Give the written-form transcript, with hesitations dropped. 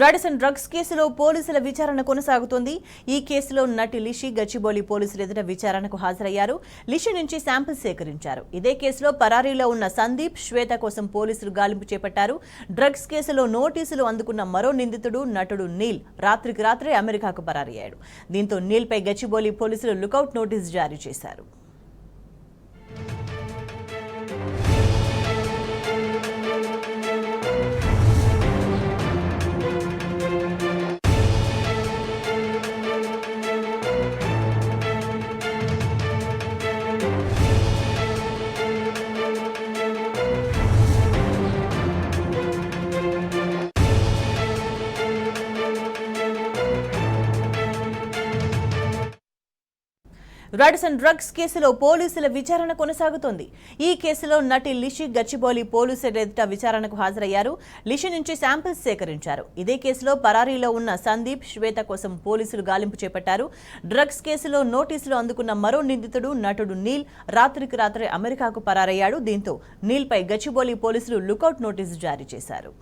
Radisson drugs కేసులో పోలీసుల విచారణ కొనసాగుతోంది. ఈ కేసులో నటి లిషి గచ్చిబౌలి పోలీసులు ఎదుట విచారణకు హాజరయ్యారు. లిషి నుంచి శాంపిల్స్ సేకరించారు. ఇదే కేసులో పరారీలో ఉన్న సందీప్, శ్వేత కోసం పోలీసులు గాలింపు చేపట్టారు. డ్రగ్స్ కేసులో నోటీసులు అందుకున్న మరో నిందితుడు నటుడు నీల్ రాత్రికి రాత్రే అమెరికాకు పరారయ్యాడు. దీంతో నీల్పై గచ్చిబౌలి పోలీసులు లుకౌట్ నోటీసు జారీ చేశారు. రాడిసన్ డ్రగ్స్ కేసులో పోలీసుల విచారణ కొనసాగుతోంది. ఈ కేసులో నటి లిషి గచ్చిబౌలి పోలీసుల ఎదుట విచారణకు హాజరయ్యారు. లిషి నుంచి శాంపిల్స్ సేకరించారు. ఇదే కేసులో పరారీలో ఉన్న సందీప్, శ్వేత కోసం పోలీసులు గాలింపు చేపట్టారు. డ్రగ్స్ కేసులో నోటీసులు అందుకున్న మరో నిందితుడు నటుడు నీల్ రాత్రికి రాత్రే అమెరికాకు పరారయ్యాడు. దీంతో నీల్పై గచ్చిబౌలి పోలీసులు లుకౌట్ నోటీసు జారీ చేశారు.